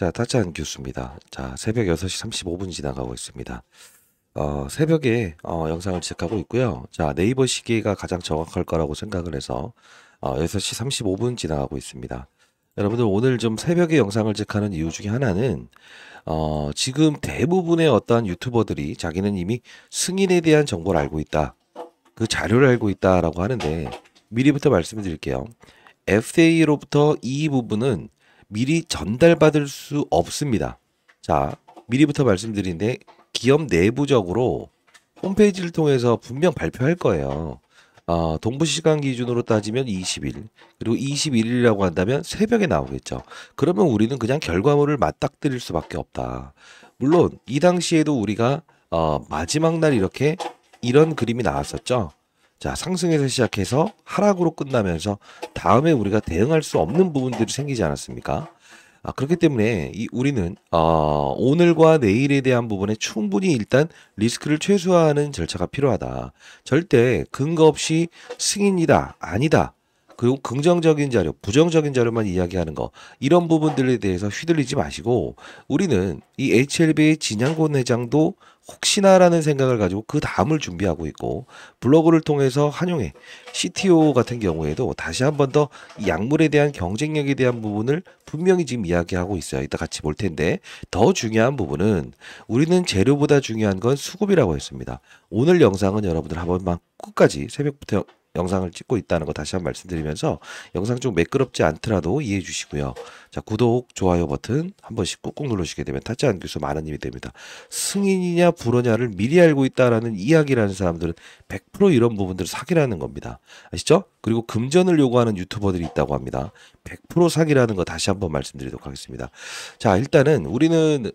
자, 타짜한 교수입니다. 자, 새벽 6시 35분 지나가고 있습니다. 새벽에 영상을 시작하고 있고요. 자, 네이버 시계가 가장 정확할 거라고 생각을 해서 6시 35분 지나가고 있습니다. 여러분들 오늘 좀 새벽에 영상을 찍하는 이유 중에 하나는 지금 대부분의 어떠한 유튜버들이 자기는 이미 승인에 대한 정보를 알고 있다. 그 자료를 알고 있다라고 하는데 미리부터 말씀을 드릴게요. FA로부터 이 부분은 미리 전달받을 수 없습니다. 자, 미리부터 말씀드리는데 기업 내부적으로 홈페이지를 통해서 분명 발표할 거예요. 동부 시간 기준으로 따지면 20일, 그리고 21일이라고 한다면 새벽에 나오겠죠. 그러면 우리는 그냥 결과물을 맞닥뜨릴 수밖에 없다. 물론 이 당시에도 우리가 마지막 날 이렇게 이런 그림이 나왔었죠. 자, 상승에서 시작해서 하락으로 끝나면서 다음에 우리가 대응할 수 없는 부분들이 생기지 않았습니까? 그렇기 때문에 우리는 오늘과 내일에 대한 부분에 충분히 일단 리스크를 최소화하는 절차가 필요하다. 절대 근거 없이 승인이다, 아니다. 그리고 긍정적인 자료, 부정적인 자료만 이야기하는 거, 이런 부분들에 대해서 휘둘리지 마시고 우리는 이 HLB의 진양곤 회장도 혹시나라는 생각을 가지고 그 다음을 준비하고 있고, 블로그를 통해서 한용의 CTO 같은 경우에도 다시 한 번 더 약물에 대한 경쟁력에 대한 부분을 분명히 지금 이야기하고 있어요. 이따 같이 볼 텐데, 더 중요한 부분은 우리는 재료보다 중요한 건 수급이라고 했습니다. 오늘 영상은 여러분들 한 번만 끝까지 새벽부터 영상을 찍고 있다는 거 다시 한번 말씀드리면서 영상 좀 매끄럽지 않더라도 이해해 주시고요. 자, 구독, 좋아요 버튼 한 번씩 꾹꾹 누르시게 되면 타짜한 교수 많은 힘이 됩니다. 승인이냐 불허냐를 미리 알고 있다라는 이야기라는 사람들은 100% 이런 부분들을 사기라는 겁니다. 아시죠? 그리고 금전을 요구하는 유튜버들이 있다고 합니다. 100% 사기라는 거 다시 한번 말씀드리도록 하겠습니다. 자, 일단은 우리는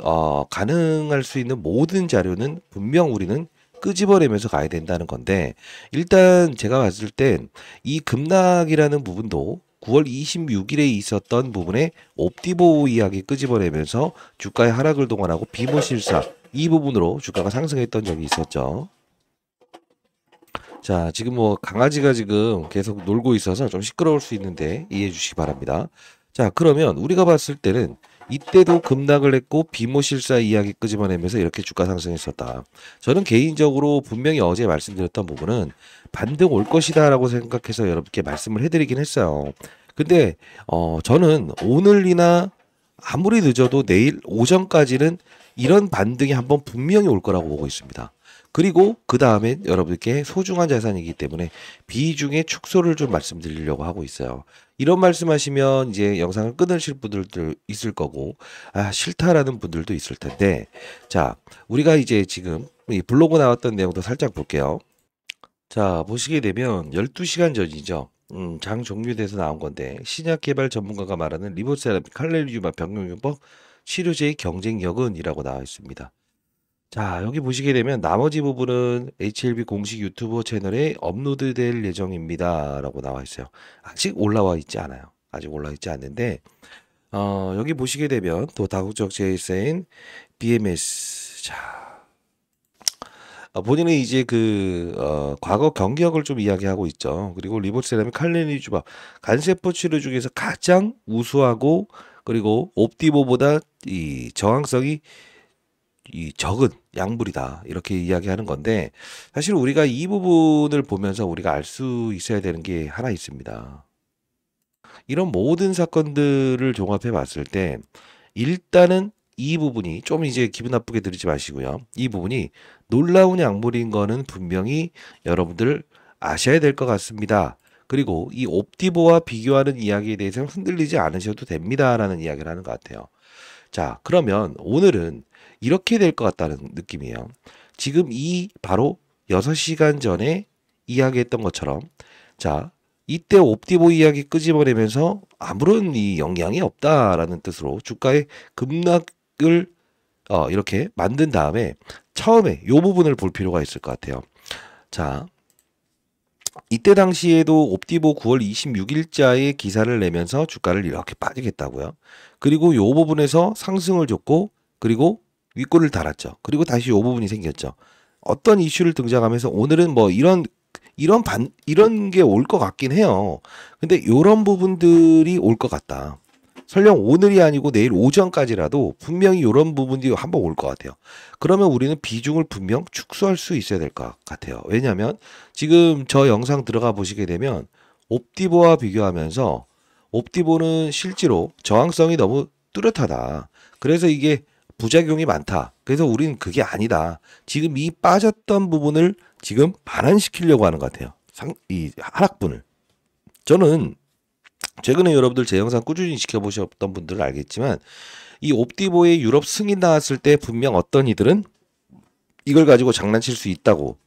가능할 수 있는 모든 자료는 분명 우리는 끄집어내면서 가야 된다는 건데, 일단 제가 봤을 땐 이 급락이라는 부분도 9월 26일에 있었던 부분에 옵티보 이야기 끄집어내면서 주가의 하락을 동원하고 비모실사 이 부분으로 주가가 상승했던 적이 있었죠. 자, 지금 뭐 강아지가 지금 계속 놀고 있어서 좀 시끄러울 수 있는데 이해해 주시기 바랍니다. 자, 그러면 우리가 봤을 때는 이때도 급락을 했고 비모실사 이야기 끄집어내면서 이렇게 주가 상승했었다. 저는 개인적으로 분명히 어제 말씀드렸던 부분은 반등 올 것이다라고 생각해서 여러분께 말씀을 해드리긴 했어요. 근데 저는 오늘이나 아무리 늦어도 내일 오전까지는 이런 반등이 한번 분명히 올 거라고 보고 있습니다. 그리고 그 다음에 여러분께 소중한 자산이기 때문에 비중의 축소를 좀 말씀드리려고 하고 있어요. 이런 말씀하시면 이제 영상을 끊으실 분들도 있을 거고, 싫다라는 분들도 있을 텐데, 자, 우리가 이제 지금 이 블로그 나왔던 내용도 살짝 볼게요. 자, 보시게 되면 12시간 전이죠. 장 종료돼서 나온 건데, 신약 개발 전문가가 말하는 리보세라핌 칼렐리뮴 병용요법 치료제의 경쟁력은 이라고 나와 있습니다. 자, 여기 보시게 되면 나머지 부분은 HLB 공식 유튜브 채널에 업로드될 예정입니다. 라고 나와 있어요. 아직 올라와 있지 않아요. 아직 올라와 있지 않는데, 여기 보시게 되면 또 다국적 제휴사인 BMS. 자, 본인은 이제 과거 경력을 좀 이야기하고 있죠. 그리고 리보세라핌 칼레니주바 간세포 치료 중에서 가장 우수하고, 그리고 옵티보보다 이 저항성이 적은 약물이다, 이렇게 이야기하는 건데, 사실 우리가 이 부분을 보면서 우리가 알 수 있어야 되는 게 하나 있습니다. 이런 모든 사건들을 종합해 봤을 때 일단은 이 부분이 좀 이제 기분 나쁘게 들으지 마시고요. 이 부분이 놀라운 약물인 거는 분명히 여러분들 아셔야 될 것 같습니다. 그리고 이 옵티보와 비교하는 이야기에 대해서는 흔들리지 않으셔도 됩니다라는 이야기를 하는 것 같아요. 자, 그러면 오늘은 이렇게 될 것 같다는 느낌이에요. 지금 이 바로 6시간 전에 이야기했던 것처럼, 자, 이때 옵티보 이야기 끄집어내면서 아무런 이 영향이 없다라는 뜻으로 주가의 급락을 이렇게 만든 다음에 처음에 이 부분을 볼 필요가 있을 것 같아요. 자, 이때 당시에도 옵티보 9월 26일자에 기사를 내면서 주가를 이렇게 빠지겠다고요. 그리고 이 부분에서 상승을 줬고, 그리고 윗골을 달았죠. 그리고 다시 이 부분이 생겼죠. 어떤 이슈를 등장하면서 오늘은 뭐 이런 게 올 것 같긴 해요. 근데 이런 부분들이 올 것 같다. 설령 오늘이 아니고 내일 오전까지라도 분명히 이런 부분이 한번 올 것 같아요. 그러면 우리는 비중을 분명 축소할 수 있어야 될 것 같아요. 왜냐하면 지금 저 영상 들어가 보시게 되면 옵티보와 비교하면서 옵티보는 실제로 저항성이 너무 뚜렷하다. 그래서 이게 부작용이 많다. 그래서 우리는 그게 아니다. 지금 이 빠졌던 부분을 지금 반환시키려고 하는 것 같아요. 이 하락분을. 저는 최근에 여러분들 제 영상 꾸준히 지켜보셨던 분들은 알겠지만 이 옵티보의 유럽 승인 나왔을 때 분명 어떤 이들은 이걸 가지고 장난칠 수 있다고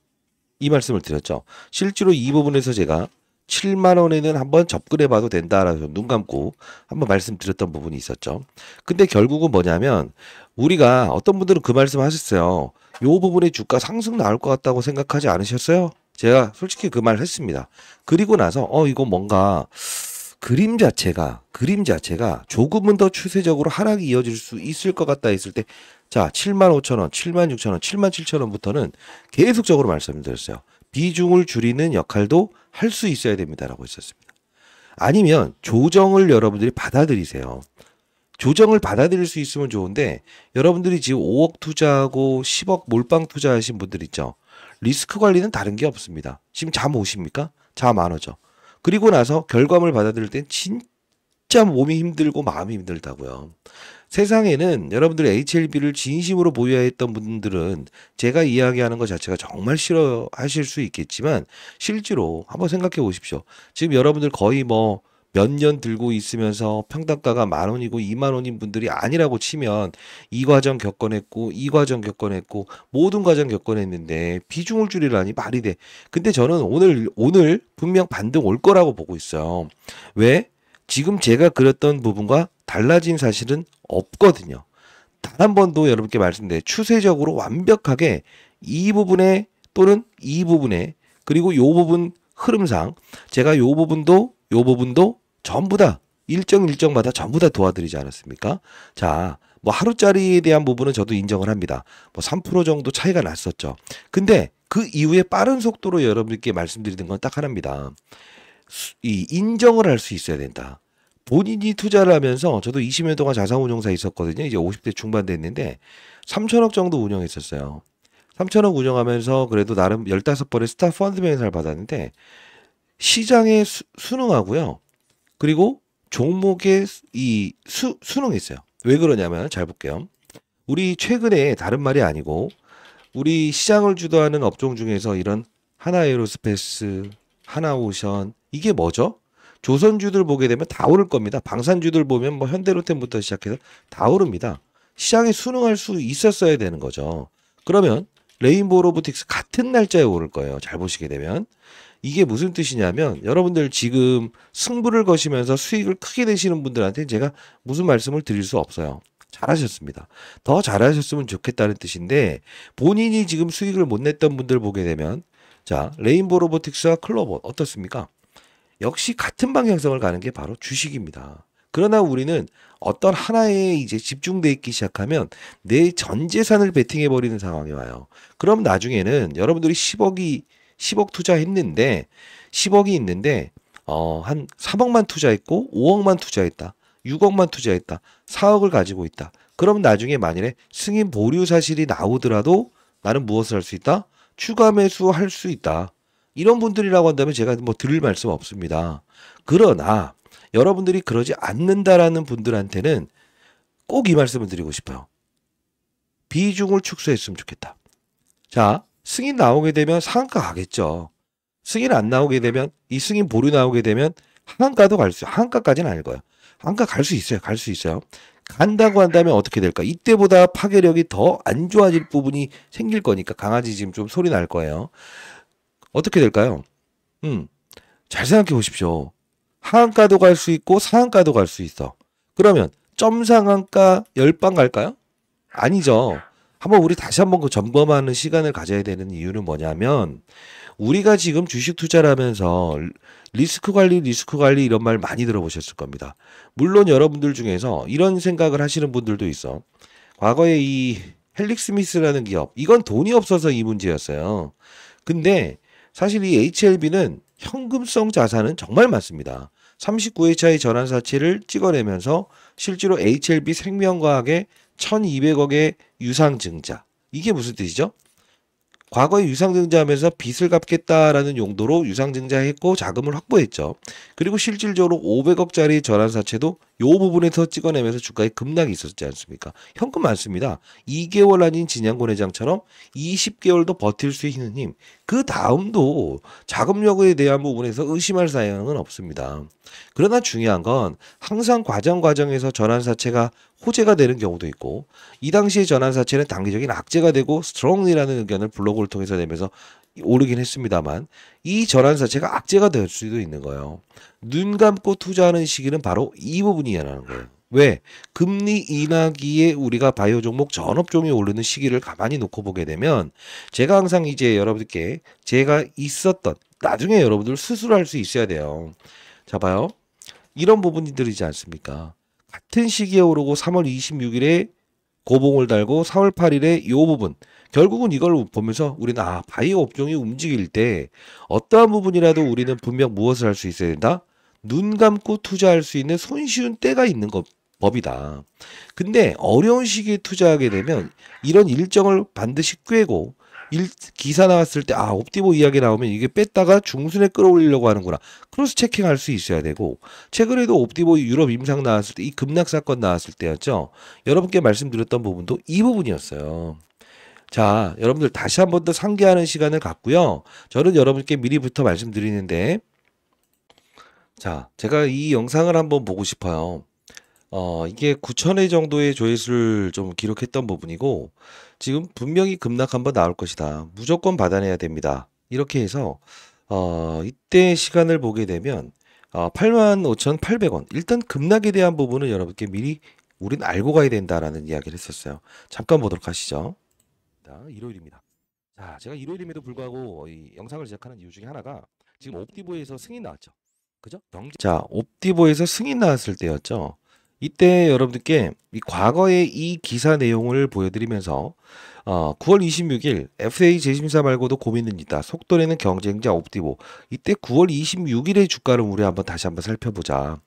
이 말씀을 드렸죠. 실제로 이 부분에서 제가 7만 원에는 한번 접근해봐도 된다라고 눈 감고 한번 말씀드렸던 부분이 있었죠. 근데 결국은 뭐냐면 우리가 어떤 분들은 그 말씀 하셨어요. 요 부분에 주가 상승 나올 것 같다고 생각하지 않으셨어요? 제가 솔직히 그 말 했습니다. 그리고 나서 이거 뭔가 그림 자체가 조금은 더 추세적으로 하락이 이어질 수 있을 것 같다 했을 때 자 75,000원, 76,000원, 77,000원부터는 계속적으로 말씀드렸어요. 비중을 줄이는 역할도 할 수 있어야 됩니다라고 했었습니다. 아니면 조정을 여러분들이 받아들이세요. 조정을 받아들일 수 있으면 좋은데 여러분들이 지금 5억 투자하고 10억 몰빵 투자하신 분들 있죠. 리스크 관리는 다른 게 없습니다. 지금 잠 오십니까? 잠 안 오죠. 그리고 나서 결과물 받아들일 땐 진짜 몸이 힘들고 마음이 힘들다고요. 세상에는 여러분들이 HLB를 진심으로 보유했던 분들은 제가 이야기하는 것 자체가 정말 싫어하실 수 있겠지만 실제로 한번 생각해 보십시오. 지금 여러분들 거의 뭐 몇 년 들고 있으면서 평단가가 10,000원이고 20,000원인 분들이 아니라고 치면 이 과정 겪어냈고 이 과정 겪어냈고 모든 과정 겪어냈는데 비중을 줄이라니 말이 돼. 근데 저는 오늘 분명 반등 올 거라고 보고 있어요. 왜? 지금 제가 그렸던 부분과 달라진 사실은 없거든요. 단 한 번도 여러분께 말씀드려요. 추세적으로 완벽하게 이 부분에 또는 이 부분에 그리고 요 부분 흐름상 제가 요 부분도 전부 다 일정마다 전부 다 도와드리지 않았습니까? 자, 뭐 하루짜리에 대한 부분은 저도 인정을 합니다. 뭐 3% 정도 차이가 났었죠. 근데 그 이후에 빠른 속도로 여러분께 말씀드리는 건 딱 하나입니다. 이 인정을 할 수 있어야 된다. 본인이 투자를 하면서 저도 20년 동안 자산운용사에 있었거든요. 이제 50대 중반 됐는데 3천억 정도 운영했었어요. 3천억 운영하면서 그래도 나름 15번의 스타 펀드 명예상을 받았는데 시장에 순응하고요. 그리고 종목에 순응했어요. 왜 그러냐면 잘 볼게요. 우리 최근에 다른 말이 아니고 우리 시장을 주도하는 업종 중에서 이런 하나에어로스페이스, 하나오션 이게 뭐죠? 조선주들 보게 되면 다 오를 겁니다. 방산주들 보면 뭐 현대로템부터 시작해서 다 오릅니다. 시장에 순응할 수 있었어야 되는 거죠. 그러면 레인보우 로보틱스 같은 날짜에 오를 거예요. 잘 보시게 되면. 이게 무슨 뜻이냐면 여러분들 지금 승부를 거시면서 수익을 크게 내시는 분들한테 제가 무슨 말씀을 드릴 수 없어요. 잘하셨습니다. 더 잘하셨으면 좋겠다는 뜻인데 본인이 지금 수익을 못 냈던 분들 보게 되면 자 레인보우 로보틱스와 클로버 어떻습니까? 역시 같은 방향성을 가는 게 바로 주식입니다. 그러나 우리는 어떤 하나에 이제 집중돼 있기 시작하면 내 전 재산을 베팅해 버리는 상황이 와요. 그럼 나중에는 여러분들이 10억 투자했는데 10억이 있는데 한 3억만 투자했고 5억만 투자했다. 6억만 투자했다. 4억을 가지고 있다. 그럼 나중에 만일에 승인 보류 사실이 나오더라도 나는 무엇을 할 수 있다? 추가 매수할 수 있다. 이런 분들이라고 한다면 제가 뭐 드릴 말씀 없습니다. 그러나 여러분들이 그러지 않는다라는 분들한테는 꼭 이 말씀을 드리고 싶어요. 비중을 축소했으면 좋겠다. 자, 승인 나오게 되면 상한가 가겠죠. 승인 안 나오게 되면 이 승인 보류 나오게 되면 하한가도 갈 수, 하한가까지는 아닐 거예요. 하한가 갈 수 있어요. 갈 수 있어요. 간다고 한다면 어떻게 될까? 이때보다 파괴력이 더 안 좋아질 부분이 생길 거니까 강아지 지금 좀 소리 날 거예요. 어떻게 될까요? 잘 생각해 보십시오. 하한가도 갈 수 있고 상한가도 갈 수 있어. 그러면 점상한가 10방 갈까요? 아니죠. 한번 우리 다시 한번 그 점검하는 시간을 가져야 되는 이유는 뭐냐면 우리가 지금 주식 투자를 하면서 리스크 관리 이런 말 많이 들어보셨을 겁니다. 물론 여러분들 중에서 이런 생각을 하시는 분들도 있어. 과거에 이 헬릭스미스라는 기업 이건 돈이 없어서 이 문제였어요. 근데 사실 이 HLB는 현금성 자산은 정말 많습니다. 39회차의 전환사채를 찍어내면서 실제로 HLB 생명과학의 1200억의 유상증자. 이게 무슨 뜻이죠? 과거에 유상증자하면서 빚을 갚겠다라는 용도로 유상증자했고 자금을 확보했죠. 그리고 실질적으로 500억짜리 전환사채도 요 부분에서 찍어내면서 주가에 급락이 있었지 않습니까? 현금 많습니다. 2개월 아닌 진양곤회장처럼 20개월도 버틸 수 있는 힘. 그 다음도 자금력에 대한 부분에서 의심할 사항은 없습니다. 그러나 중요한 건 항상 과정에서 전환사채가 호재가 되는 경우도 있고 이 당시의 전환사채는 단기적인 악재가 되고 스트롱이라는 의견을 블로그를 통해서 내면서 오르긴 했습니다만 이 전환사채가 악재가 될 수도 있는 거예요. 눈 감고 투자하는 시기는 바로 이 부분이라는 거예요. 왜? 금리 인하기에 우리가 바이오 종목 전업종이 오르는 시기를 가만히 놓고 보게 되면 제가 항상 이제 여러분들께 제가 있었던 나중에 여러분들 스스로 할 수 있어야 돼요. 자 봐요. 이런 부분들이지 않습니까? 같은 시기에 오르고 3월 26일에 고봉을 달고 4월 8일에 이 부분 결국은 이걸 보면서 우리는 바이오 업종이 움직일 때 어떠한 부분이라도 우리는 분명 무엇을 할 수 있어야 된다? 눈 감고 투자할 수 있는 손쉬운 때가 있는 법이다. 근데 어려운 시기에 투자하게 되면 이런 일정을 반드시 꿰고 기사 나왔을 때 옵티보 이야기 나오면 이게 뺐다가 중순에 끌어올리려고 하는구나. 크로스 체킹할 수 있어야 되고 최근에도 옵티보 유럽 임상 나왔을 때 이 급락 사건 나왔을 때였죠. 여러분께 말씀드렸던 부분도 이 부분이었어요. 자, 여러분들 다시 한 번 더 상기하는 시간을 갖고요. 저는 여러분께 미리부터 말씀드리는데 자, 제가 이 영상을 한번 보고 싶어요. 이게 9,000회 정도의 조회수를 좀 기록했던 부분이고 지금 분명히 급락 한번 나올 것이다. 무조건 받아내야 됩니다. 이렇게 해서 이때 시간을 보게 되면 85,800원. 일단 급락에 대한 부분은 여러분께 미리 우린 알고 가야 된다라는 이야기를 했었어요. 잠깐 보도록 하시죠. 자, 일요일입니다. 자, 제가 일요일임에도 불구하고 이 영상을 제작하는 이유 중에 하나가 지금 옵티보에서 승인 나왔죠. 그죠? 자, 옵티보에서 승인 나왔을 때였죠. 이때 여러분들께 이 과거의 이 기사 내용을 보여드리면서 9월 26일 FA 재심사 말고도 고민은 있다. 속도내는 경쟁자 옵티보. 이때 9월 26일의 주가를 우리 다시 한번 살펴보자.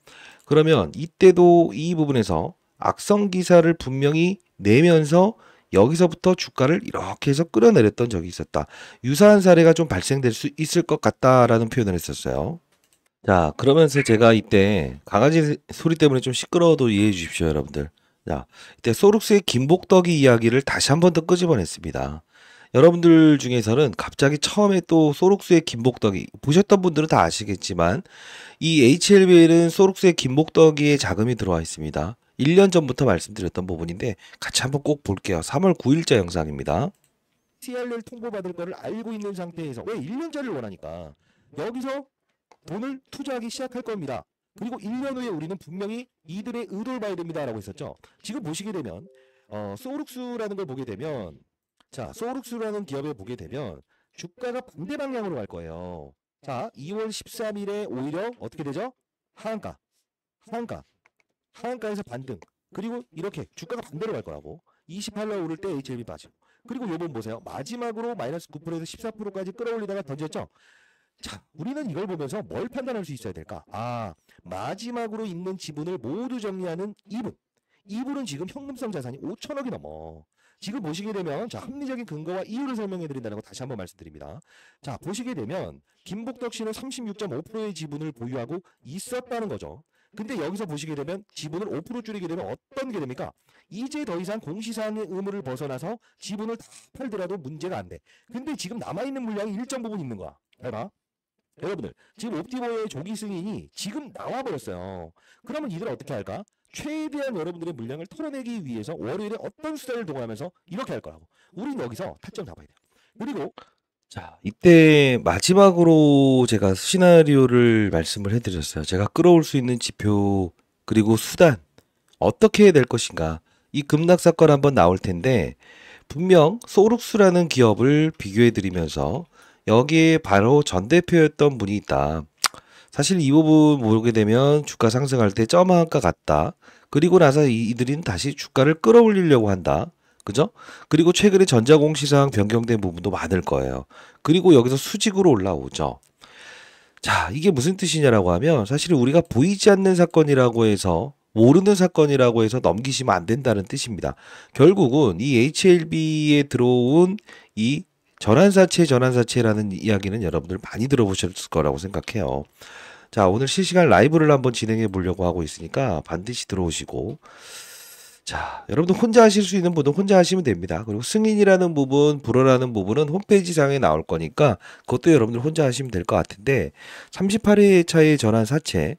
그러면 이때도 이 부분에서 악성 기사를 분명히 내면서 여기서부터 주가를 이렇게 해서 끌어내렸던 적이 있었다. 유사한 사례가 좀 발생될 수 있을 것 같다라는 표현을 했었어요. 자, 그러면서 제가 이때 강아지 소리 때문에 좀 시끄러워도 이해해 주십시오, 여러분들. 자, 이때 소룩스의 김복덕이 이야기를 다시 한 번 더 끄집어냈습니다. 여러분들 중에서는 갑자기 처음에 또 소룩스의 김복덕이 보셨던 분들은 다 아시겠지만 이 HLB에는 소룩스의 김복덕이의 자금이 들어와 있습니다. 1년 전부터 말씀드렸던 부분인데 같이 한번 꼭 볼게요. 3월 9일자 영상입니다. CRL 통보받을 거를 알고 있는 상태에서 왜 1년짜리를 원하니까 여기서 돈을 투자하기 시작할 겁니다. 그리고 1년 후에 우리는 분명히 이들의 의도를 봐야 됩니다 라고 했었죠. 지금 보시게 되면 소룩스라는 걸 보게 되면 자, 소룩스라는 기업을 보게 되면 주가가 반대 방향으로 갈 거예요. 자, 2월 13일에 오히려 어떻게 되죠? 하한가에서 반등. 그리고 이렇게 주가가 반대로 갈 거라고. 28월 오를 때 HLB 빠지고. 그리고 요번 보세요. 마지막으로 마이너스 9%에서 14%까지 끌어올리다가 던졌죠. 자, 우리는 이걸 보면서 뭘 판단할 수 있어야 될까? 마지막으로 있는 지분을 모두 정리하는 이분. 이분은 지금 현금성 자산이 5천억이 넘어. 지금 보시게 되면 자, 합리적인 근거와 이유를 설명해 드린다는 거 다시 한번 말씀드립니다. 자, 보시게 되면 김복덕 씨는 36.5%의 지분을 보유하고 있었다는 거죠. 근데 여기서 보시게 되면 지분을 5% 줄이게 되면 어떤 게 됩니까? 이제 더 이상 공시사항의 의무를 벗어나서 지분을 다 팔더라도 문제가 안 돼. 근데 지금 남아있는 물량이 일정 부분 있는 거야. 잘 봐. 여러분들 지금 옵티보의 조기 승인이 지금 나와버렸어요. 그러면 이들 어떻게 할까? 최대한 여러분들의 물량을 털어내기 위해서 월요일에 어떤 수단을 동원하면서 이렇게 할 거라고. 우린 여기서 타점 잡아야 돼요. 그리고 자, 이때 마지막으로 제가 시나리오를 말씀을 해드렸어요. 제가 끌어올 수 있는 지표 그리고 수단 어떻게 해야 될 것인가. 이 급락 사건 한번 나올 텐데 분명 소룩스라는 기업을 비교해드리면서 여기에 바로 전 대표였던 분이 있다. 사실 이 부분 보게 되면 주가 상승할 때 점한가 같다. 그리고 나서 이들은 다시 주가를 끌어올리려고 한다. 그죠? 그리고 최근에 전자공시사항 변경된 부분도 많을 거예요. 그리고 여기서 수직으로 올라오죠. 자, 이게 무슨 뜻이냐라고 하면 사실 우리가 보이지 않는 사건이라고 해서 모르는 사건이라고 해서 넘기시면 안 된다는 뜻입니다. 결국은 이 HLB에 들어온 이 전환사채라는 이야기는 여러분들 많이 들어보셨을 거라고 생각해요. 자, 오늘 실시간 라이브를 한번 진행해 보려고 하고 있으니까 반드시 들어오시고, 자, 여러분들 혼자 하실 수 있는 분은 혼자 하시면 됩니다. 그리고 승인이라는 부분, 불어라는 부분은 홈페이지 상에 나올 거니까 그것도 여러분들 혼자 하시면 될 것 같은데 38회 차의 전환 사채.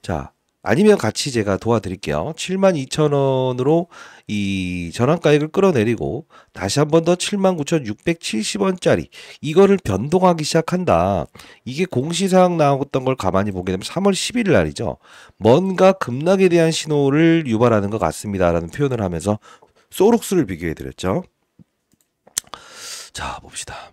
자, 아니면 같이 제가 도와드릴게요. 72,000원으로 이 전환가액을 끌어내리고 다시 한 번 더 79,670원짜리 이거를 변동하기 시작한다. 이게 공시사항 나왔던 걸 가만히 보게 되면 3월 11일 날이죠. 뭔가 급락에 대한 신호를 유발하는 것 같습니다라는 표현을 하면서 소룩스를 비교해 드렸죠. 자, 봅시다.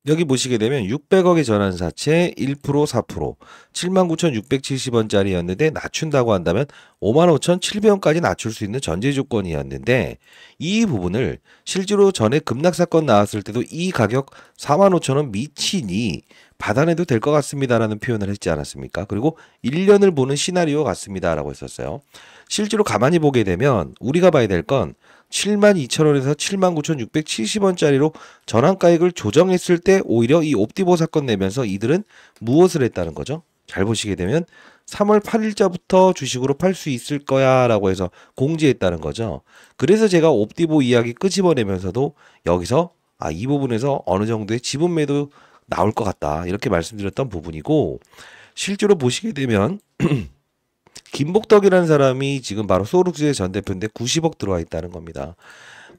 여기 보시게 되면 600억의 전환사채 1% 4% 79,670원짜리였는데 낮춘다고 한다면 55,700원까지 낮출 수 있는 전제 조건이었는데 이 부분을 실제로 전에 급락사건 나왔을 때도 이 가격 45,000원 미치니 받아내도 될 것 같습니다라는 표현을 했지 않았습니까? 그리고 1년을 보는 시나리오 같습니다라고 했었어요. 실제로 가만히 보게 되면 우리가 봐야 될 건 72,000원에서 79,670원짜리로 전환가액을 조정했을 때 오히려 이 옵티보 사건 내면서 이들은 무엇을 했다는 거죠? 잘 보시게 되면 3월 8일자부터 주식으로 팔 수 있을 거야 라고 해서 공지했다는 거죠. 그래서 제가 옵티보 이야기 끄집어내면서도 여기서 이 부분에서 어느 정도의 지분 매도 나올 것 같다 이렇게 말씀드렸던 부분이고 실제로 보시게 되면 김복덕이라는 사람이 지금 바로 소룩스의 전 대표인데 90억 들어와 있다는 겁니다.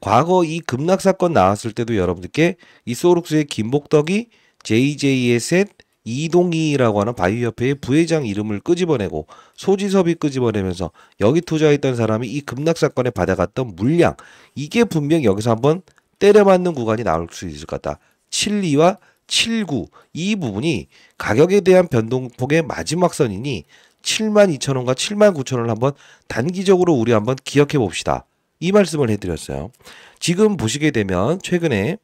과거 이 급락 사건 나왔을 때도 여러분들께 이 소룩스의 김복덕이 JJ에셋 이동희라고 하는 바이오협회의 부회장 이름을 끄집어내고 소지섭이 끄집어내면서 여기 투자했던 사람이 이 급락 사건에 받아갔던 물량 이게 분명 여기서 한번 때려맞는 구간이 나올 수 있을 것 같다. 72와 79 이 부분이 가격에 대한 변동폭의 마지막 선이니 72,000원과 79,000원을 한번 단기적으로 우리 한번 기억해 봅시다. 이 말씀을 해드렸어요. 지금 보시게 되면 최근에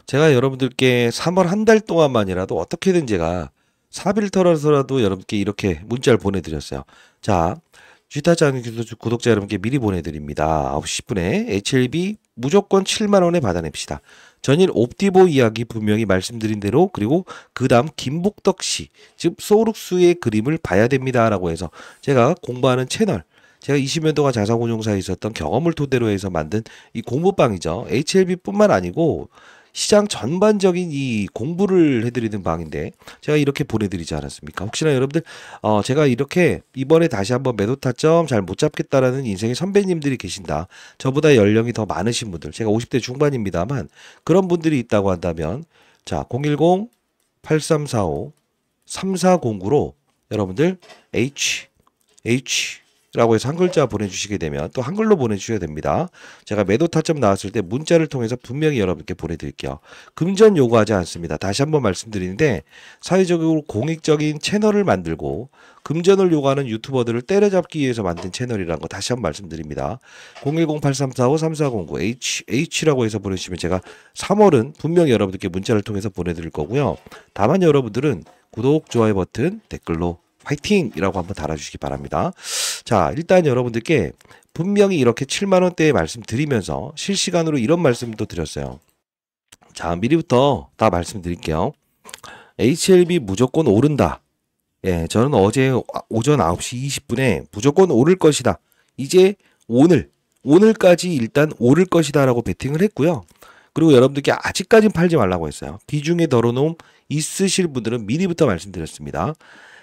제가 여러분들께 3월 한 달 동안만이라도 어떻게든 제가 사빌터라서라도 여러분께 이렇게 문자를 보내드렸어요. 자, 쥐타짱 구독자 여러분께 미리 보내드립니다. 9시 10분에 HLB 무조건 7만원에 받아냅시다. 전일 옵티보 이야기 분명히 말씀드린 대로 그리고 그 다음 김복덕 씨, 즉 소룩스의 그림을 봐야 됩니다라고 해서 제가 공부하는 채널 제가 20년 동안 자산운용사에 있었던 경험을 토대로 해서 만든 이 공부방이죠. HLB뿐만 아니고 시장 전반적인 이 공부를 해드리는 방인데 제가 이렇게 보내드리지 않았습니까? 혹시나 여러분들 제가 이렇게 이번에 다시 한번 매도 타점 잘 못 잡겠다라는 인생의 선배님들이 계신다. 저보다 연령이 더 많으신 분들 제가 50대 중반입니다만 그런 분들이 있다고 한다면 자 010-8345-3409로 여러분들 H라고 해서 한 글자 보내주시게 되면 또 한글로 보내주셔야 됩니다. 제가 매도 타점 나왔을 때 문자를 통해서 분명히 여러분께 보내드릴게요. 금전 요구하지 않습니다. 다시 한번 말씀드리는데 사회적으로 공익적인 채널을 만들고 금전을 요구하는 유튜버들을 때려잡기 위해서 만든 채널이라는 거 다시 한번 말씀드립니다. 010-8345-3409 H라고 해서 보내주시면 제가 3월은 분명히 여러분들께 문자를 통해서 보내드릴 거고요. 다만 여러분들은 구독, 좋아요 버튼, 댓글로 화이팅이라고 한번 달아주시기 바랍니다. 자, 일단 여러분들께 분명히 이렇게 7만원대에 말씀드리면서 실시간으로 이런 말씀도 드렸어요. 자, 미리부터 다 말씀드릴게요. HLB 무조건 오른다. 예, 저는 어제 오전 9시 20분에 무조건 오를 것이다. 이제 오늘까지 일단 오를 것이다 라고 베팅을 했고요. 그리고 여러분들께 아직까지는 팔지 말라고 했어요. 비중에 덜어놓음 있으실 분들은 미리부터 말씀드렸습니다.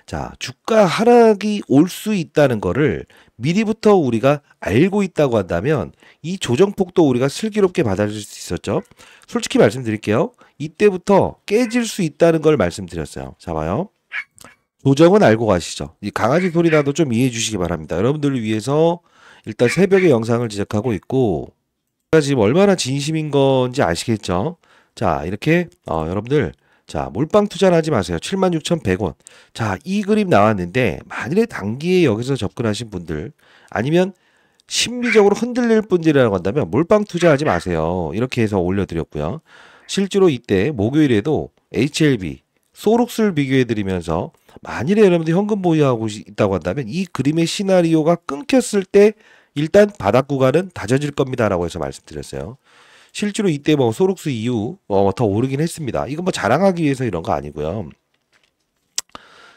자, 주가 하락이 올 수 있다는 거를 미리부터 우리가 알고 있다고 한다면 이 조정폭도 우리가 슬기롭게 받아들일 수 있었죠. 솔직히 말씀드릴게요. 이때부터 깨질 수 있다는 걸 말씀드렸어요. 자, 봐요. 조정은 알고 가시죠. 이 강아지 소리 나도 좀 이해해 주시기 바랍니다. 여러분들을 위해서 일단 새벽에 영상을 제작하고 있고 제가 지금 얼마나 진심인 건지 아시겠죠? 자, 이렇게 여러분들 자, 몰빵 투자는 하지 마세요. 76,100원. 자, 이 그림 나왔는데 만일에 단기에 여기서 접근하신 분들 아니면 심리적으로 흔들릴 분들이라고 한다면 몰빵 투자하지 마세요. 이렇게 해서 올려드렸고요. 실제로 이때 목요일에도 HLB 소록스를 비교해 드리면서 만일에 여러분들 현금 보유하고 있다고 한다면 이 그림의 시나리오가 끊겼을 때 일단 바닥 구간은 다져질 겁니다라고 해서 말씀드렸어요. 실제로 이때 뭐 소록스 이후 더 오르긴 했습니다. 이건 뭐 자랑하기 위해서 이런 거 아니고요.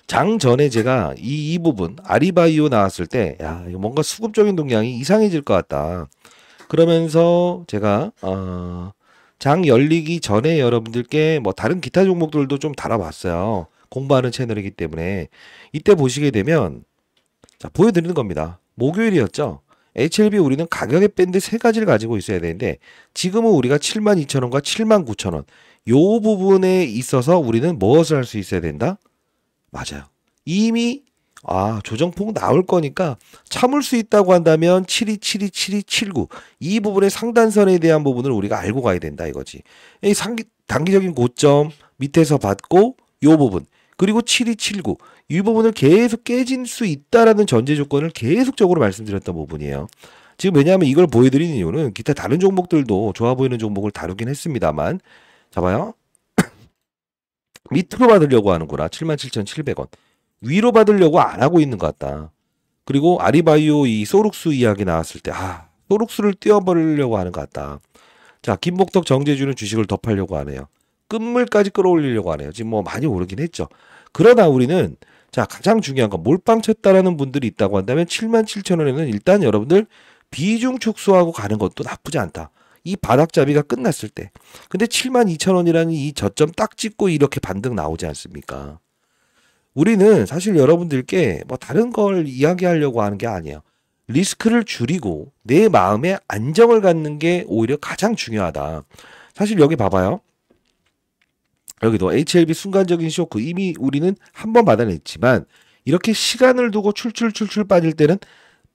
장 전에 제가 이 부분 아리바이오 나왔을 때 야, 이거 뭔가 수급적인 동향이 이상해질 것 같다. 그러면서 제가 장 열리기 전에 여러분들께 뭐 다른 기타 종목들도 좀 다뤄봤어요. 공부하는 채널이기 때문에 이때 보시게 되면 자, 보여드리는 겁니다. 목요일이었죠. HLB 우리는 가격의 밴드 세 가지를 가지고 있어야 되는데 지금은 우리가 72,000원과 79,000원 요 부분에 있어서 우리는 무엇을 할 수 있어야 된다? 맞아요. 이미 조정폭 나올 거니까 참을 수 있다고 한다면 72, 72, 79 이 부분의 상단선에 대한 부분을 우리가 알고 가야 된다 이거지. 이 단기적인 고점 밑에서 받고 요 부분 그리고 72, 79 이 부분을 계속 깨질 수 있다라는 전제 조건을 계속적으로 말씀드렸던 부분이에요. 지금 왜냐하면 이걸 보여드리는 이유는 기타 다른 종목들도 좋아 보이는 종목을 다루긴 했습니다만 잡아요. 밑으로 받으려고 하는구나. 77,700원. 위로 받으려고 안 하고 있는 것 같다. 그리고 아리바이오 이 소룩스 이야기 나왔을 때 소룩스를 띄워버리려고 하는 것 같다. 자, 김복덕 정제주는 주식을 더 팔려고 하네요. 끝물까지 끌어올리려고 하네요. 지금 뭐 많이 오르긴 했죠. 그러나 우리는 자, 가장 중요한 건 몰빵 쳤다라는 분들이 있다고 한다면 77,000원에는 일단 여러분들 비중 축소하고 가는 것도 나쁘지 않다. 이 바닥잡이가 끝났을 때. 근데 72,000원이라는 이 저점 딱 찍고 이렇게 반등 나오지 않습니까? 우리는 사실 여러분들께 뭐 다른 걸 이야기하려고 하는 게 아니에요. 리스크를 줄이고 내 마음에 안정을 갖는 게 오히려 가장 중요하다. 사실 여기 봐봐요. 여기도 HLB 순간적인 쇼크 이미 우리는 한 번 받아냈지만 이렇게 시간을 두고 출출 빠질 때는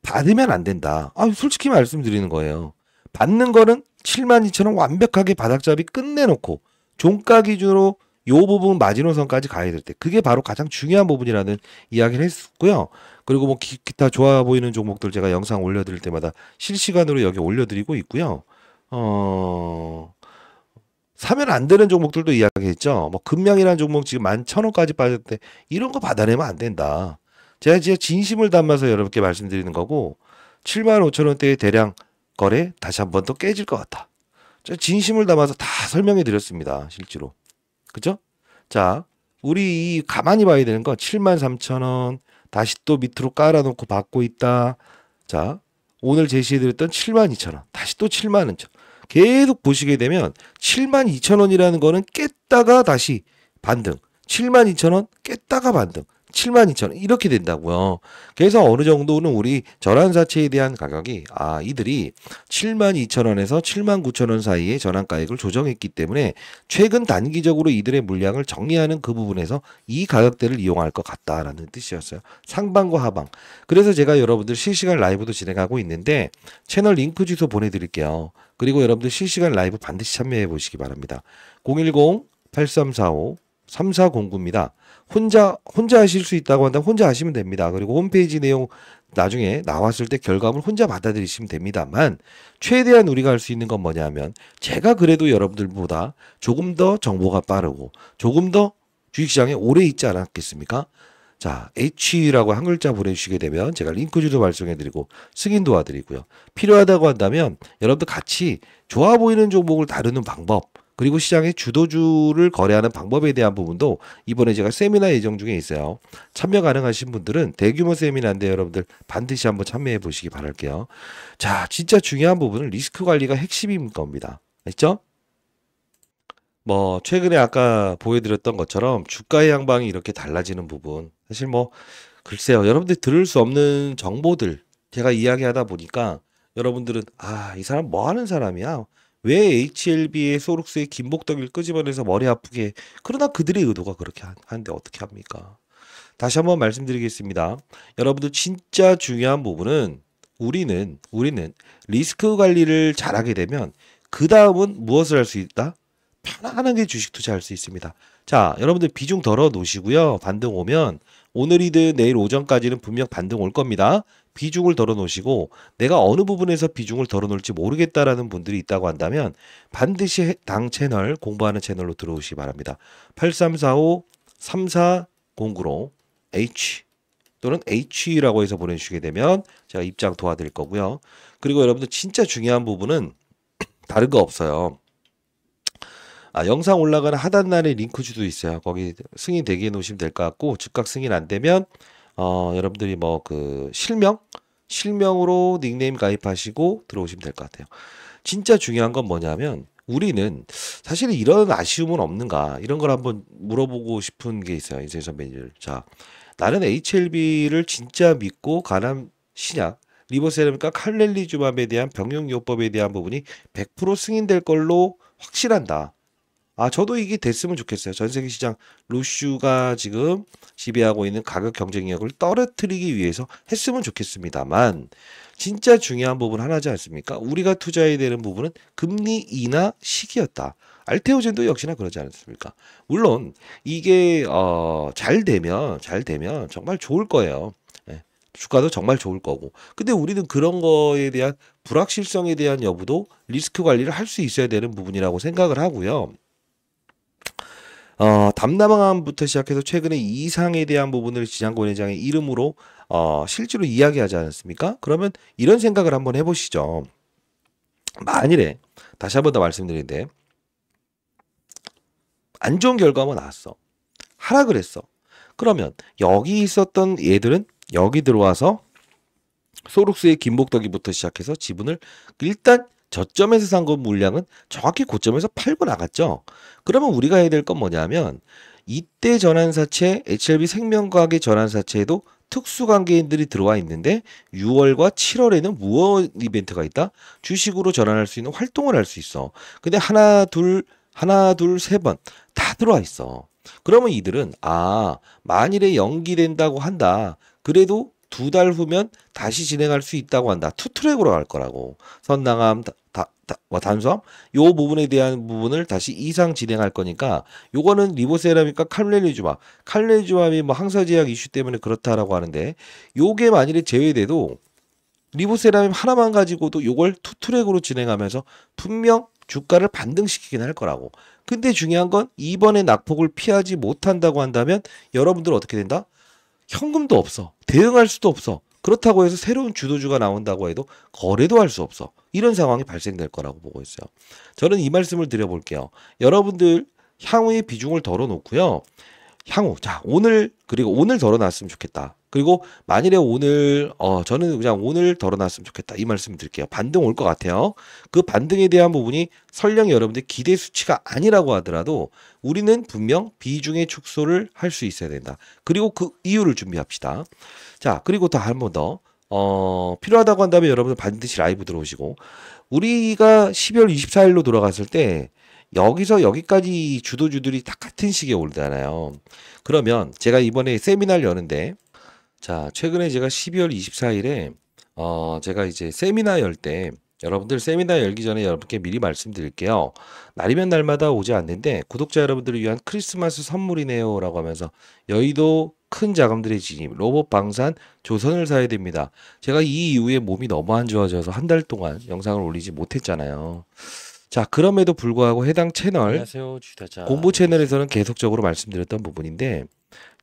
받으면 안 된다. 솔직히 말씀드리는 거예요. 받는 거는 72,000원 완벽하게 바닥잡이 끝내놓고 종가 기준으로 요 부분 마지노선까지 가야 될 때 그게 바로 가장 중요한 부분이라는 이야기를 했었고요. 그리고 뭐 기타 좋아 보이는 종목들 제가 영상 올려드릴 때마다 실시간으로 여기 올려드리고 있고요. 사면 안 되는 종목들도 이야기했죠. 뭐 금양이라는 종목 지금 11,000원까지 빠졌대. 이런 거 받아내면 안 된다. 제가 진짜 진심을 담아서 여러분께 말씀드리는 거고 75,000원대의 대량 거래 다시 한 번 더 깨질 것 같다. 제가 진심을 담아서 다 설명해 드렸습니다. 실제로. 그죠? 자, 우리 가만히 봐야 되는 건 73,000원 다시 또 밑으로 깔아놓고 받고 있다. 자, 오늘 제시해드렸던 72,000원 다시 또 70,000원 계속 보시게 되면 72,000원이라는 거는 깼다가 다시 반등 72,000원 깼다가 반등 72,000원 이렇게 된다고요. 그래서 어느 정도는 우리 전환사채에 대한 가격이 이들이 72,000원에서 79,000원 사이에 전환가액을 조정했기 때문에 최근 단기적으로 이들의 물량을 정리하는 그 부분에서 이 가격대를 이용할 것 같다라는 뜻이었어요. 상방과 하방. 그래서 제가 여러분들 실시간 라이브도 진행하고 있는데 채널 링크 주소 보내드릴게요. 그리고 여러분들 실시간 라이브 반드시 참여해 보시기 바랍니다. 010-8345-3409입니다. 혼자 하실 수 있다고 한다면 혼자 하시면 됩니다. 그리고 홈페이지 내용 나중에 나왔을 때 결과물 혼자 받아들이시면 됩니다만 최대한 우리가 할 수 있는 건 뭐냐면 제가 그래도 여러분들보다 조금 더 정보가 빠르고 조금 더 주식시장에 오래 있지 않았겠습니까? 자, H라고 한 글자 보내주시게 되면 제가 링크 주소 발송해드리고 승인 도와드리고요. 필요하다고 한다면 여러분들 같이 좋아 보이는 종목을 다루는 방법 그리고 시장의 주도주를 거래하는 방법에 대한 부분도 이번에 제가 세미나 예정 중에 있어요. 참여 가능하신 분들은 대규모 세미나인데 여러분들 반드시 한번 참여해 보시기 바랄게요. 자, 진짜 중요한 부분은 리스크 관리가 핵심인 겁니다. 알죠? 뭐 최근에 아까 보여드렸던 것처럼 주가의 양방이 이렇게 달라지는 부분 사실 뭐 글쎄요 여러분들 들을 수 없는 정보들 제가 이야기하다 보니까 여러분들은 이 사람 뭐 하는 사람이야 왜 HLB의 소룩스의 김복덕을 끄집어내서 머리 아프게 그러나 그들의 의도가 그렇게 하는데 어떻게 합니까? 다시 한번 말씀드리겠습니다. 여러분들 진짜 중요한 부분은 우리는 리스크 관리를 잘하게 되면 그 다음은 무엇을 할 수 있다? 편안하게 주식 투자할 수 있습니다. 자, 여러분들 비중 덜어 놓으시고요. 반등 오면 오늘이든 내일 오전까지는 분명 반등 올 겁니다. 비중을 덜어 놓으시고 내가 어느 부분에서 비중을 덜어 놓을지 모르겠다라는 분들이 있다고 한다면 반드시 당 채널 공부하는 채널로 들어오시기 바랍니다. 3409로 H 또는 H라고 해서 보내주시게 되면 제가 입장 도와드릴 거고요. 그리고 여러분들 진짜 중요한 부분은 다른 거 없어요. 영상 올라가는 하단란에 링크 주도 있어요. 거기 승인 대기해 놓으시면 될 것 같고, 즉각 승인 안 되면 여러분들이 뭐 그 실명으로 닉네임 가입하시고 들어오시면 될 것 같아요. 진짜 중요한 건 뭐냐면 우리는 사실 이런 아쉬움은 없는가, 이런 걸 한번 물어보고 싶은 게 있어요. 이제 선배님. 자, 나는 HLB를 진짜 믿고 간암 신약 리보세라믹과 칼렐리주맘에 대한 병용요법에 대한 부분이 100% 승인될 걸로 확실한다. 저도 이게 됐으면 좋겠어요. 전 세계 시장 로슈가 지금 지배하고 있는 가격 경쟁력을 떨어뜨리기 위해서 했으면 좋겠습니다만, 진짜 중요한 부분 하나지 않습니까? 우리가 투자해야 되는 부분은 금리 인하 시기였다. 알테오젠도 역시나 그러지 않습니까? 물론 이게 잘 되면 정말 좋을 거예요. 예, 주가도 정말 좋을 거고. 근데 우리는 그런 거에 대한 불확실성에 대한 여부도 리스크 관리를 할 수 있어야 되는 부분이라고 생각을 하고요. 담남항부터 시작해서 최근에 이상에 대한 부분을 지장권 회장의 이름으로 실제로 이야기하지 않았습니까? 그러면 이런 생각을 한번 해보시죠. 만일에 다시 한번 더 말씀드리는데 안 좋은 결과만 나왔어. 하락을 했어. 그러면 여기 있었던 얘들은 여기 들어와서 소록스의 김복덕이부터 시작해서 지분을 일단 저점에서 산 거 물량은 정확히 고점에서 팔고 나갔죠. 그러면 우리가 해야 될 건 뭐냐면 이때 전환사채 HLB 생명과학의 전환사채에도 특수관계인들이 들어와 있는데 6월과 7월에는 무엇 이벤트가 있다? 주식으로 전환할 수 있는 활동을 할 수 있어. 근데 하나 둘 세 번 다 들어와 있어. 그러면 이들은 만일에 연기된다고 한다. 그래도 2달 후면 다시 진행할 수 있다고 한다. 투트랙으로 갈 거라고. 선낭암, 단수암 요 부분에 대한 부분을 다시 이상 진행할 거니까, 요거는 리보세라믹과 칼렐리주맘이 뭐 항사제약 이슈 때문에 그렇다라고 하는데, 요게 만일에 제외돼도 리보세라믹 하나만 가지고도 요걸 투트랙으로 진행하면서 분명 주가를 반등시키긴 할 거라고. 근데 중요한 건 이번에 낙폭을 피하지 못한다고 한다면 여러분들 어떻게 된다? 현금도 없어. 대응할 수도 없어. 그렇다고 해서 새로운 주도주가 나온다고 해도 거래도 할 수 없어. 이런 상황이 발생될 거라고 보고 있어요. 저는 이 말씀을 드려볼게요. 여러분들 향후의 비중을 덜어놓고요. 오늘 덜어놨으면 좋겠다. 그리고 만일에 오늘 저는 그냥 오늘 덜어놨으면 좋겠다, 이 말씀을 드릴게요. 반등 올 것 같아요. 그 반등에 대한 부분이 설령 여러분들 기대 수치가 아니라고 하더라도 우리는 분명 비중의 축소를 할 수 있어야 된다. 그리고 그 이유를 준비합시다. 자, 그리고 또 한 번 더 필요하다고 한다면 여러분들 반드시 라이브 들어오시고, 우리가 12월 24일로 돌아갔을 때 여기서 여기까지 주도주들이 다 같은 시기에 오잖아요. 그러면 제가 이번에 세미나를 여는데, 자, 최근에 제가 12월 24일에 제가 이제 세미나 열 때, 여러분들 세미나 열기 전에 여러분께 미리 말씀드릴게요. 날이면 날마다 오지 않는데 구독자 여러분들을 위한 크리스마스 선물이네요 라고 하면서 여의도 큰 자금들의 진입, 로봇 방산, 조선을 사야 됩니다. 제가 이 이후에 몸이 너무 안 좋아져서 한 달 동안 영상을 올리지 못했잖아요. 자, 그럼에도 불구하고 해당 채널, 안녕하세요, 주타자. 공부 채널에서는 계속적으로 말씀드렸던 부분인데,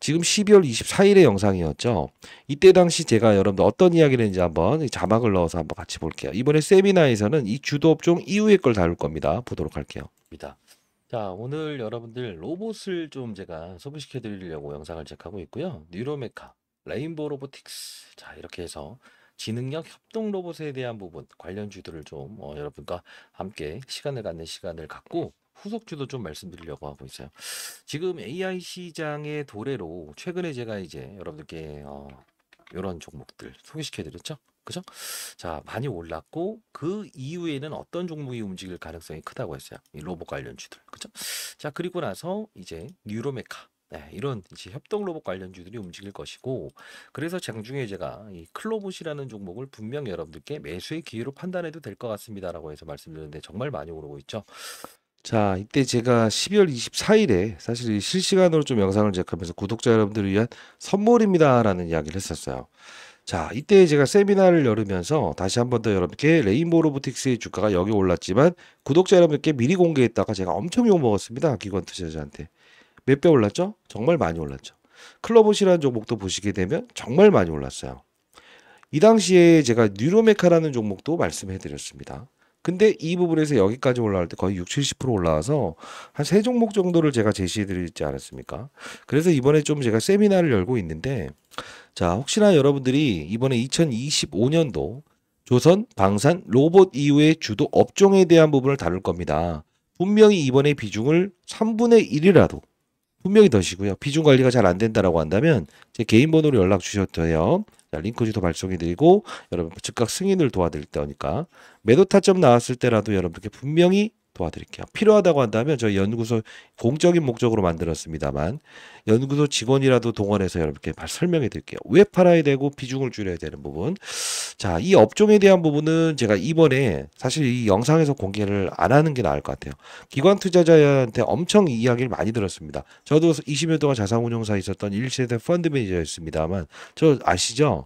지금 12월 24일의 영상이었죠. 이때 당시 제가 여러분들 어떤 이야기를 했는지 한번 자막을 넣어서 한번 같이 볼게요. 이번에 세미나에서는 이 주도업종 이후의 걸 다룰 겁니다. 보도록 할게요. 자, 오늘 여러분들 로봇을 좀 제가 소개시켜 드리려고 영상을 제작하고 있고요. 뉴로메카, 레인보우 로보틱스. 자, 이렇게 해서 지능형 협동 로봇에 대한 부분 관련주들을 좀 여러분과 함께 시간을 갖고 후속주도 좀 말씀드리려고 하고 있어요. 지금 AI 시장의 도래로 최근에 제가 이제 여러분들께 이런 종목들 소개시켜 드렸죠. 그죠? 자, 많이 올랐고 그 이후에는 어떤 종목이 움직일 가능성이 크다고 했어요. 이 로봇 관련주들. 그죠? 자, 그리고 나서 이제 뉴로메카, 이런 이제 협동 로봇 관련주들이 움직일 것이고, 그래서 장중에 제가 이 클로봇이라는 종목을 분명 여러분들께 매수의 기회로 판단해도 될 것 같습니다라고 해서 말씀드렸는데 정말 많이 오르고 있죠. 자, 이때 제가 12월 24일에 사실 실시간으로 좀 영상을 제작하면서 구독자 여러분들을 위한 선물입니다라는 이야기를 했었어요. 자, 이때 제가 세미나를 열으면서 다시 한 번 더 여러분께 레인보우 로보틱스의 주가가 여기 올랐지만 구독자 여러분께 미리 공개했다가 제가 엄청 욕먹었습니다. 기관 투자자한테. 몇 배 올랐죠? 정말 많이 올랐죠. 클로봇이라는 종목도 보시게 되면 정말 많이 올랐어요. 이 당시에 제가 뉴로메카라는 종목도 말씀해 드렸습니다. 근데 이 부분에서 여기까지 올라갈 때 거의 6, 70% 올라와서 한 세 종목 정도를 제가 제시해 드리지 않았습니까? 그래서 이번에 좀 제가 세미나를 열고 있는데, 자, 혹시나 여러분들이 이번에 2025년도 조선, 방산, 로봇 이후의 주도 업종에 대한 부분을 다룰 겁니다. 분명히 이번에 비중을 3분의 1이라도 분명히 더시고요. 비중 관리가 잘 안 된다라고 한다면 제 개인 번호로 연락 주셔도 돼요. 자, 링크 주소 발송해 드리고 여러분 즉각 승인을 도와드릴 때니까 매도 타점 나왔을 때라도 여러분께 분명히 도와드릴게요. 필요하다고 한다면 저희 연구소 공적인 목적으로 만들었습니다만 연구소 직원이라도 동원해서 여러분께 설명해 드릴게요. 왜 팔아야 되고 비중을 줄여야 되는 부분. 자, 이 업종에 대한 부분은 제가 이번에 사실 이 영상에서 공개를 안 하는 게 나을 것 같아요. 기관 투자자한테 엄청 이야기를 많이 들었습니다. 저도 20년 동안 자산운용사에 있었던 1세대 펀드 매니저였습니다만 저 아시죠?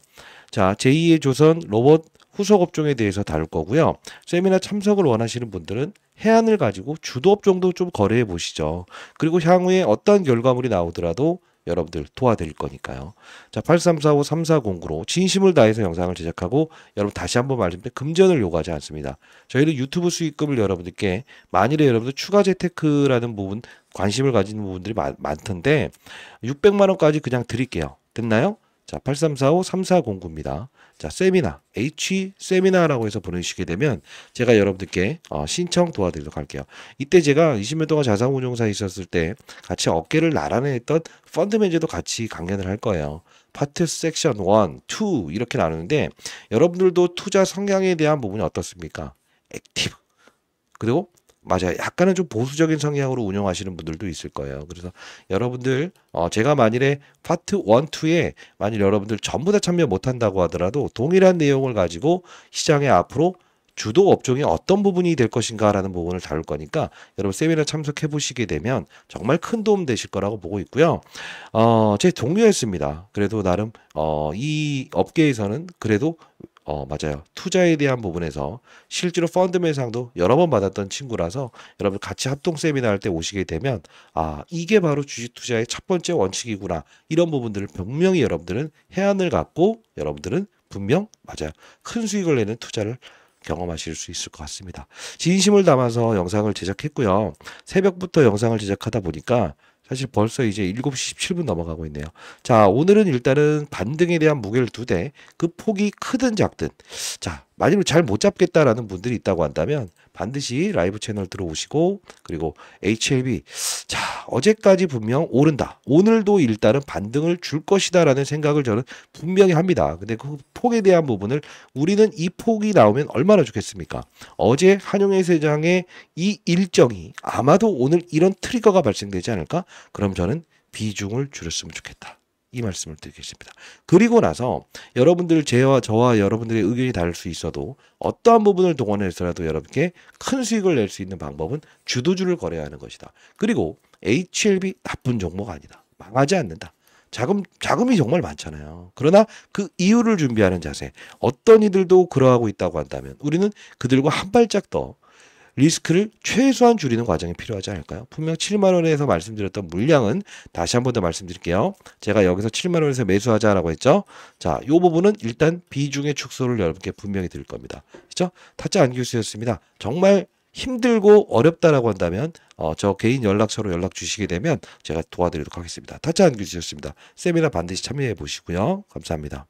자, 제2의 조선 로봇 후속 업종에 대해서 다룰 거고요. 세미나 참석을 원하시는 분들은 해안을 가지고 주도 업종도 좀 거래해 보시죠. 그리고 향후에 어떤 결과물이 나오더라도 여러분들 도와드릴 거니까요. 자, 8345-3409로 진심을 다해서 영상을 제작하고 여러분 다시 한번 말씀드리면 금전을 요구하지 않습니다. 저희는 유튜브 수익금을 여러분들께 만일에 여러분들 추가 재테크라는 부분 관심을 가지는 부분들이 많던데 600만 원까지 그냥 드릴게요. 됐나요? 자, 8345-3409입니다. 자, 세미나, H 세미나라고 해서 보내주시게 되면 제가 여러분들께 신청 도와드리도록 할게요. 이때 제가 20년 동안 자산운용사에 있었을 때 같이 어깨를 나란히 했던 펀드 매니저도 같이 강연을 할 거예요. 파트 섹션 1, 2 이렇게 나누는데 여러분들도 투자 성향에 대한 부분이 어떻습니까? 액티브. 그리고 맞아요. 약간은 좀 보수적인 성향으로 운영하시는 분들도 있을 거예요. 그래서 여러분들 제가 만일에 파트 1, 2에 만일 여러분들 전부 다 참여 못한다고 하더라도 동일한 내용을 가지고 시장에 앞으로 주도 업종이 어떤 부분이 될 것인가라는 부분을 다룰 거니까 여러분 세미나 참석해 보시게 되면 정말 큰 도움 되실 거라고 보고 있고요. 제 동료였습니다. 그래도 나름 이 업계에서는 그래도 맞아요. 투자에 대한 부분에서 실제로 펀드 매상도 여러 번 받았던 친구라서 여러분 같이 합동 세미나 할 때 오시게 되면 이게 바로 주식 투자의 첫 번째 원칙이구나. 이런 부분들을 분명히 여러분들은 해안을 갖고 여러분들은 분명 맞아요. 큰 수익을 내는 투자를 경험하실 수 있을 것 같습니다. 진심을 담아서 영상을 제작했고요. 새벽부터 영상을 제작하다 보니까 사실 벌써 이제 7시 17분 넘어가고 있네요. 자, 오늘은 일단은 반등에 대한 무게를 두되 그 폭이 크든 작든 자, 만약에 잘 못 잡겠다라는 분들이 있다고 한다면 반드시 라이브 채널 들어오시고 그리고 HLB 자, 어제까지 분명 오른다. 오늘도 일단은 반등을 줄 것이다라는 생각을 저는 분명히 합니다. 근데 그 폭에 대한 부분을 우리는 이 폭이 나오면 얼마나 좋겠습니까? 어제 한용회 세장의 이 일정이 아마도 오늘 이런 트리거가 발생되지 않을까? 그럼 저는 비중을 줄였으면 좋겠다. 이 말씀을 드리겠습니다. 그리고 나서 여러분들 저와 여러분들의 의견이 다를 수 있어도 어떠한 부분을 동원해서라도 여러분께 큰 수익을 낼 수 있는 방법은 주도주를 거래해야 하는 것이다. 그리고 HLB 나쁜 종목 아니다. 망하지 않는다. 자금이 정말 많잖아요. 그러나 그 이유를 준비하는 자세. 어떤 이들도 그러하고 있다고 한다면 우리는 그들과 한 발짝 더 리스크를 최소한 줄이는 과정이 필요하지 않을까요? 분명 7만 원에서 말씀드렸던 물량은 다시 한 번 더 말씀드릴게요. 제가 여기서 7만 원에서 매수하자라고 했죠. 자, 이 부분은 일단 비중의 축소를 여러분께 분명히 드릴 겁니다. 그렇죠? 타짜 안규수였습니다. 정말 힘들고 어렵다라고 한다면 저 개인 연락처로 연락 주시게 되면 제가 도와드리도록 하겠습니다. 타짜 안규수였습니다. 세미나 반드시 참여해 보시고요. 감사합니다.